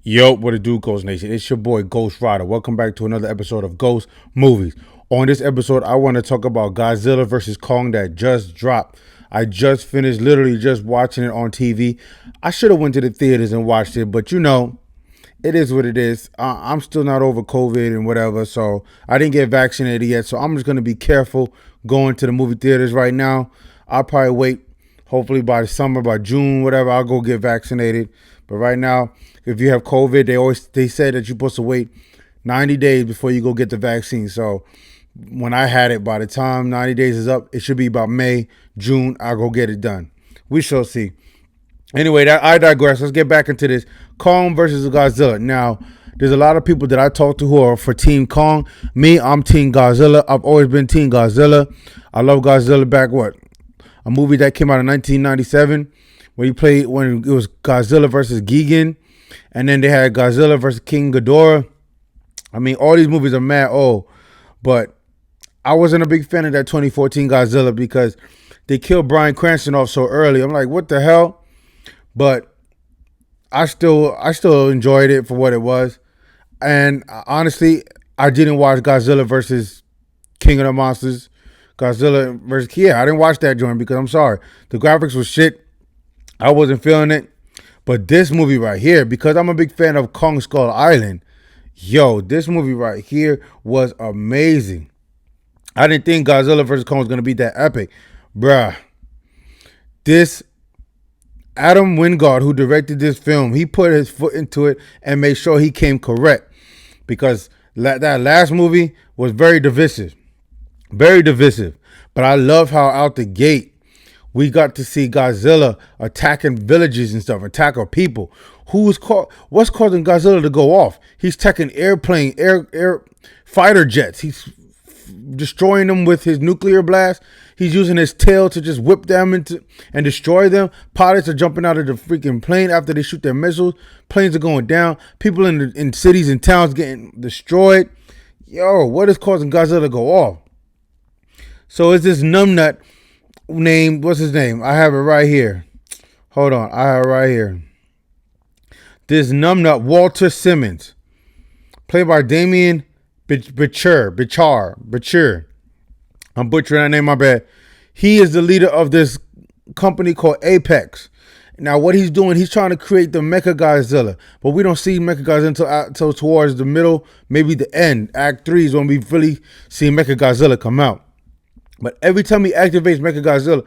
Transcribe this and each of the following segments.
Yo, what it do, Ghost Nation? It's your boy Ghost Rider. Welcome back to another episode of Ghost Movies. On this episode, I want to talk about Godzilla vs. Kong that just dropped. I just finished literally just watching it on TV. I should have went to the theaters and watched it, but it is what it is. I'm still not over COVID and whatever, so I didn't get vaccinated yet, so I'm just going to be careful going to the movie theaters right now. I'll probably wait. Hopefully by the summer, by June, whatever, I'll go get vaccinated. But right now, if you have COVID, they said that you're supposed to wait 90 days before you go get the vaccine. So when I had it, by the time 90 days is up, it should be about May, June, I'll go get it done. We shall see. Anyway, I digress. Let's get back into this. Kong versus Godzilla. Now, there's a lot of people that I talk to who are for Team Kong. Me, I'm Team Godzilla. I've always been Team Godzilla. I love Godzilla back, a movie that came out in 1997 when it was Godzilla versus Gigan. And then they had Godzilla versus King Ghidorah. I mean, all these movies are mad old. But I wasn't a big fan of that 2014 Godzilla because they killed Bryan Cranston off so early. I'm like, what the hell? But I still enjoyed it for what it was. And honestly, I didn't watch Godzilla versus King of the Monsters. Godzilla versus I didn't watch that joint because I'm sorry. The graphics was shit. I wasn't feeling it. But this movie right here, because I'm a big fan of Kong Skull Island, this movie right here was amazing. I didn't think Godzilla vs. Kong was going to be that epic. Bruh. This Adam Wingard, who directed this film, he put his foot into it and made sure he came correct. Because that last movie was very divisive. Very divisive. But I love how out the gate we got to see Godzilla attacking villages and stuff, attacking people. What's causing Godzilla to go off? He's attacking air fighter jets. He's destroying them with his nuclear blast. He's using his tail to just whip them and destroy them. Pilots are jumping out of the freaking plane after they shoot their missiles. Planes are going down. People in cities and towns getting destroyed. What is causing Godzilla to go off? So it's this numbnut named, what's his name? I have it right here. Hold on, I have it right here. This numbnut, Walter Simmons, played by Damien Bichir. I'm butchering that name, my bad. He is the leader of this company called Apex. Now, what he's doing, he's trying to create the Mecha Godzilla, but we don't see Mecha Godzilla until towards the middle, maybe the end. Act 3 is when we really see Mecha Godzilla come out. But every time he activates Mechagodzilla,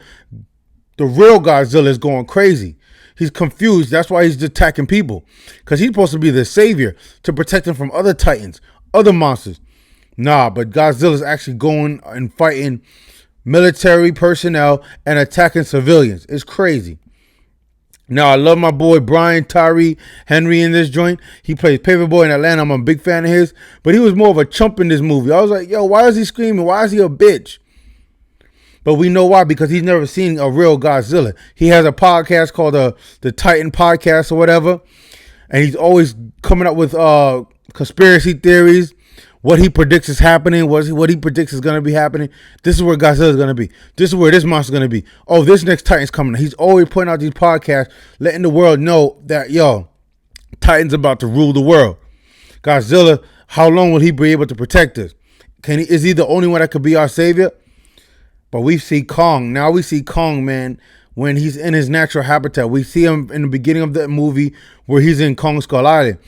the real Godzilla is going crazy. He's confused. That's why he's attacking people. Because he's supposed to be the savior to protect him from other titans, other monsters. Nah, but Godzilla's actually going and fighting military personnel and attacking civilians. It's crazy. Now, I love my boy Brian Tyree Henry in this joint. He plays Paperboy in Atlanta. I'm a big fan of his. But he was more of a chump in this movie. I was like, why is he screaming? Why is he a bitch? But we know why, because he's never seen a real Godzilla. He has a podcast called the Titan Podcast or whatever. And he's always coming up with conspiracy theories. What he predicts is happening. What he predicts is going to be happening. This is where Godzilla is going to be. This is where this monster is going to be. Oh, this next Titan's coming. He's always putting out these podcasts, letting the world know that, Titan's about to rule the world. Godzilla, how long will he be able to protect us? Is he the only one that could be our savior? But we see Kong. Now we see Kong, man, when he's in his natural habitat. We see him in the beginning of that movie where he's in Kong Skull Island.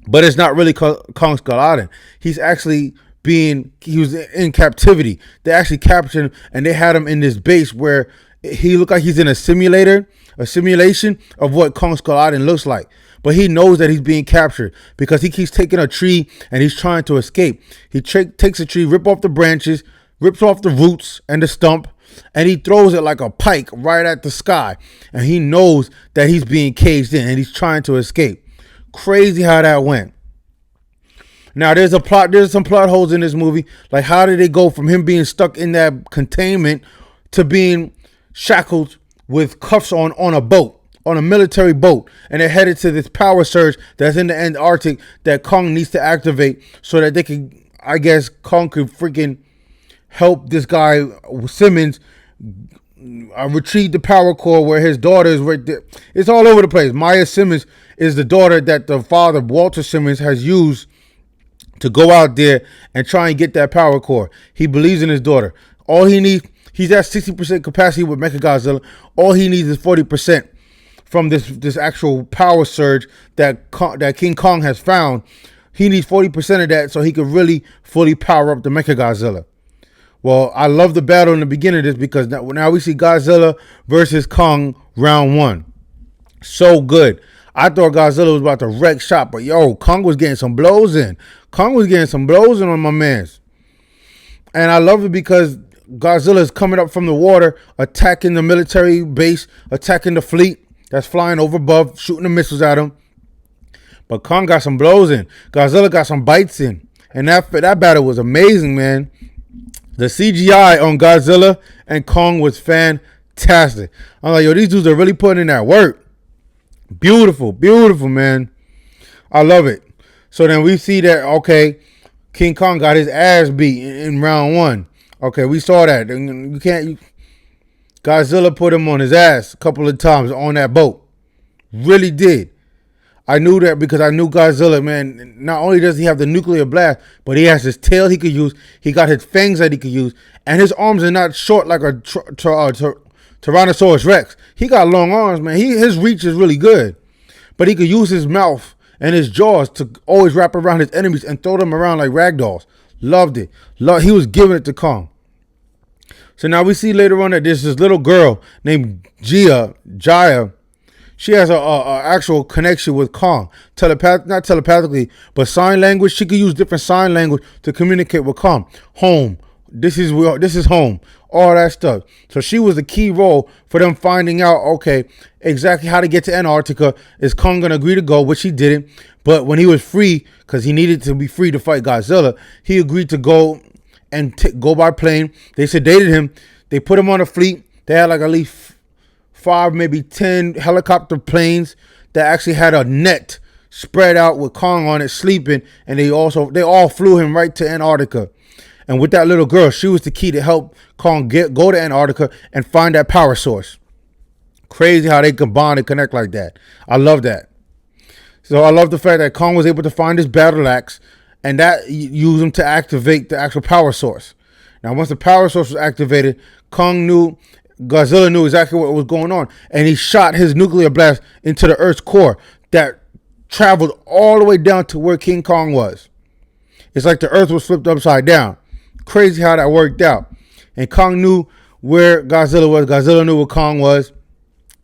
But it's not really Kong Skull Island. He was in captivity. They actually captured him and they had him in this base where he looked like he's in a simulation of what Kong Skull Island looks like. But he knows that he's being captured because he keeps taking a tree and he's trying to escape. He takes a tree, rips off the branches, rips off the roots and the stump, and he throws it like a pike right at the sky. And he knows that he's being caged in and he's trying to escape. Crazy how that went. Now there's some plot holes in this movie. Like, how did they go from him being stuck in that containment to being shackled with cuffs on a boat, on a military boat, and they're headed to this power surge that's in the Antarctic that Kong needs to activate so that they can, Kong could freaking help this guy Simmons retrieve the power core where his daughter is right there. It's all over the place. Maya Simmons is the daughter that the father, Walter Simmons, has used to go out there and try and get that power core. He believes in his daughter. All he needs, he's at 60% capacity with Mechagodzilla. All he needs is 40% from this actual power surge that King Kong has found. He needs 40% of that so he can really fully power up the Mechagodzilla. Well, I love the battle in the beginning of this because now we see Godzilla versus Kong round 1. So good. I thought Godzilla was about to wreck shop, but yo, Kong was getting some blows in. Kong was getting some blows in on my mans. And I love it because Godzilla is coming up from the water, attacking the military base, attacking the fleet that's flying over above, shooting the missiles at him. But Kong got some blows in. Godzilla got some bites in. And that battle was amazing, man. The CGI on Godzilla and Kong was fantastic. I'm like, yo, these dudes are really putting in that work. Beautiful, beautiful, man. I love it. So then we see that, okay, King Kong got his ass beat in round 1. Okay, we saw that. Godzilla put him on his ass a couple of times on that boat. Really did. I knew that because I knew Godzilla, man. Not only does he have the nuclear blast, but he has his tail he could use. He got his fangs that he could use. And his arms are not short like a Tyrannosaurus Rex. He got long arms, man. His reach is really good. But he could use his mouth and his jaws to always wrap around his enemies and throw them around like rag dolls. Loved it. He was giving it to Kong. So now we see later on that there's this little girl named Jaya. She has a actual connection with Kong. Not telepathically, but sign language. She could use different sign language to communicate with Kong. Home. This is home. All that stuff. So she was the key role for them finding out, okay, exactly how to get to Antarctica. Is Kong going to agree to go, which he didn't. But when he was free, because he needed to be free to fight Godzilla, he agreed to go and go by plane. They sedated him. They put him on a fleet. They had like at least 5, maybe 10 helicopter planes that actually had a net spread out with Kong on it sleeping. And they all flew him right to Antarctica. And with that little girl, she was the key to help Kong go to Antarctica and find that power source. Crazy how they can bond and connect like that. I love that. So I love the fact that Kong was able to find his battle axe and that used him to activate the actual power source. Now, once the power source was activated, Godzilla knew exactly what was going on. And he shot his nuclear blast into the Earth's core that traveled all the way down to where King Kong was. It's like the Earth was flipped upside down. Crazy how that worked out. And Kong knew where Godzilla was. Godzilla knew where Kong was.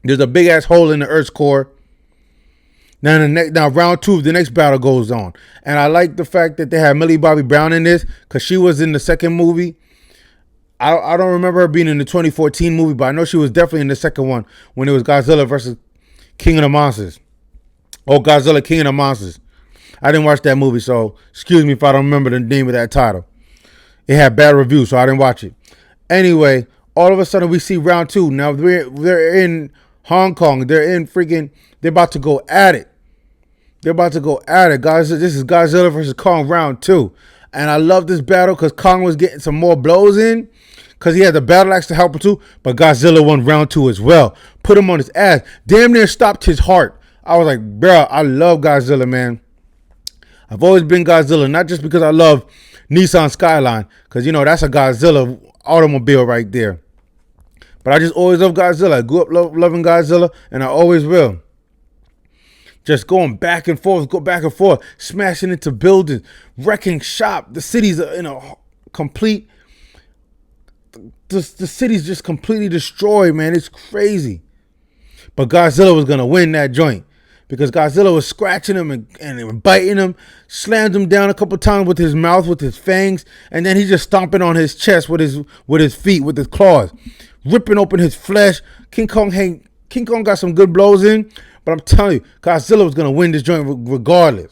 There's a big ass hole in the Earth's core. Now round 2 of the next battle goes on. And I like the fact that they had Millie Bobby Brown in this because she was in the second movie. I don't remember her being in the 2014 movie, but I know she was definitely in the second one when it was Godzilla versus King of the Monsters. Oh, Godzilla, King of the Monsters. I didn't watch that movie, so excuse me if I don't remember the name of that title. It had bad reviews, so I didn't watch it. Anyway, all of a sudden we see round 2. Now they're in Hong Kong. They're about to go at it. Guys, this is Godzilla versus Kong round 2. And I love this battle because Kong was getting some more blows in because he had the battle axe to help him too. But Godzilla won round 2 as well. Put him on his ass. Damn near stopped his heart. I was like, bro, I love Godzilla, man. I've always been Godzilla, not just because I love Nissan Skyline, because, that's a Godzilla automobile right there. But I just always love Godzilla. I grew up loving Godzilla, and I always will. Just going back and forth, smashing into buildings, wrecking shop. The city's in a complete, the city's just completely destroyed, man. It's crazy. But Godzilla was going to win that joint. Because Godzilla was scratching him and biting him, slammed him down a couple times with his mouth, with his fangs, and then he's just stomping on his chest with his feet, with his claws, ripping open his flesh. King Kong got some good blows in, but I'm telling you, Godzilla was gonna win this joint regardless.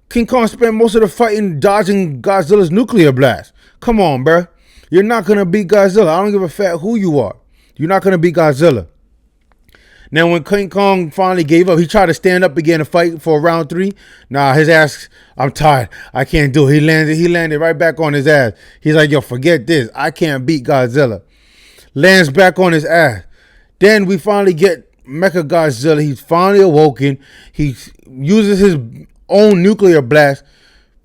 King Kong spent most of the fighting dodging Godzilla's nuclear blast. Come on, bruh. You're not gonna beat Godzilla. I don't give a fuck who you are. You're not gonna beat Godzilla. Now, when King Kong finally gave up, he tried to stand up again and fight for round 3. Nah, his ass, I'm tired. I can't do it. He landed right back on his ass. He's like, yo, forget this. I can't beat Godzilla. Lands back on his ass. Then we finally get Mecha Godzilla. He's finally awoken. He uses his own nuclear blast.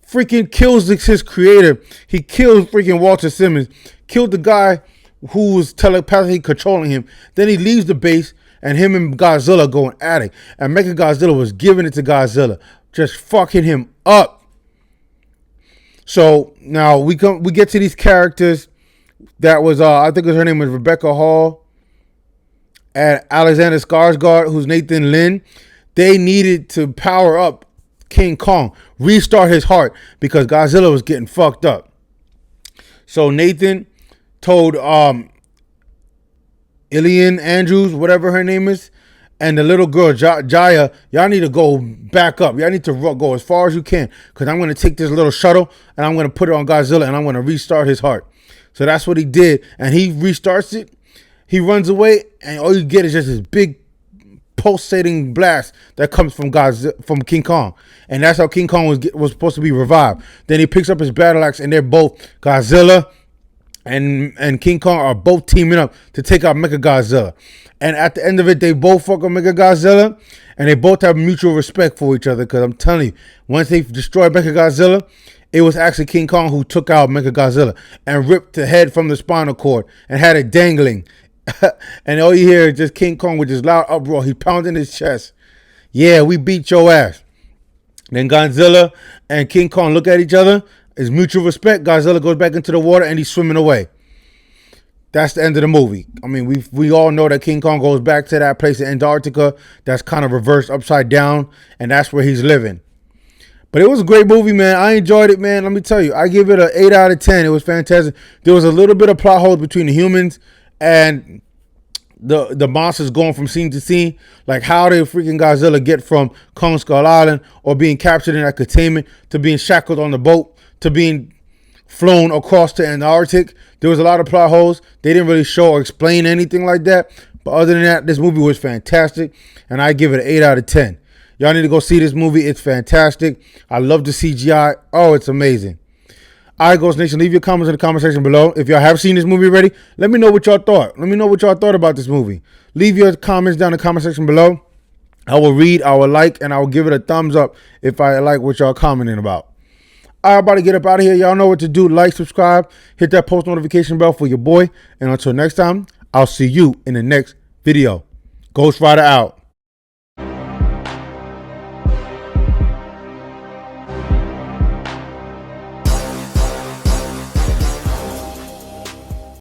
Freaking kills his creator. He kills freaking Walter Simmons. Killed the guy who was telepathically controlling him. Then he leaves the base, and him and Godzilla going at it. And Mecha Godzilla was giving it to Godzilla, just fucking him up. So now we get to these characters. That was I think her name was Rebecca Hall and Alexander Skarsgård, who's Nathan Lynn. They needed to power up King Kong, restart his heart, because Godzilla was getting fucked up. So Nathan told Ilian Andrews, whatever her name is, and the little girl Jaya, y'all need to go back up. Y'all need to go as far as you can, because I'm going to take this little shuttle and I'm going to put it on Godzilla and I'm going to restart his heart. So that's what he did, and he restarts it. He runs away, and all you get is just this big pulsating blast that comes from King Kong, and that's how King Kong was supposed to be revived. Then he picks up his battle axe, and they're both Godzilla and King Kong are both teaming up to take out Mecha Godzilla. And at the end of it, they both fuck with Mecha Godzilla, and they both have mutual respect for each other. Because I'm telling you, once they destroyed Mecha Godzilla, it was actually King Kong who took out Mecha Godzilla and ripped the head from the spinal cord and had it dangling. And all you hear is just King Kong with this loud uproar. He pounding his chest. Yeah, we beat your ass. Then Godzilla and King Kong look at each other. It's mutual respect. Godzilla goes back into the water and he's swimming away. That's the end of the movie. I mean, we all know that King Kong goes back to that place in Antarctica that's kind of reversed upside down, and that's where he's living. But it was a great movie, man. I enjoyed it, man. Let me tell you, I give it an 8 out of 10. It was fantastic. There was a little bit of plot holes between the humans and the monsters going from scene to scene. Like, how did freaking Godzilla get from Kong Skull Island or being captured in that containment to being shackled on the boat to being flown across to Antarctic? There was a lot of plot holes. They didn't really show or explain anything like that. But other than that, this movie was fantastic, and I give it an 8 out of 10. Y'all need to go see this movie. It's fantastic. I love the CGI. Oh, it's amazing. All right, Ghost Nation, leave your comments in the comment section below. If y'all have seen this movie already, let me know what y'all thought. Let me know what y'all thought about this movie. Leave your comments down in the comment section below. I will read, I will like, and I will give it a thumbs up if I like what y'all commenting about. All right, about to get up out of here. Y'all know what to do. Like, subscribe, hit that post notification bell for your boy. And until next time, I'll see you in the next video. Ghost Rider out.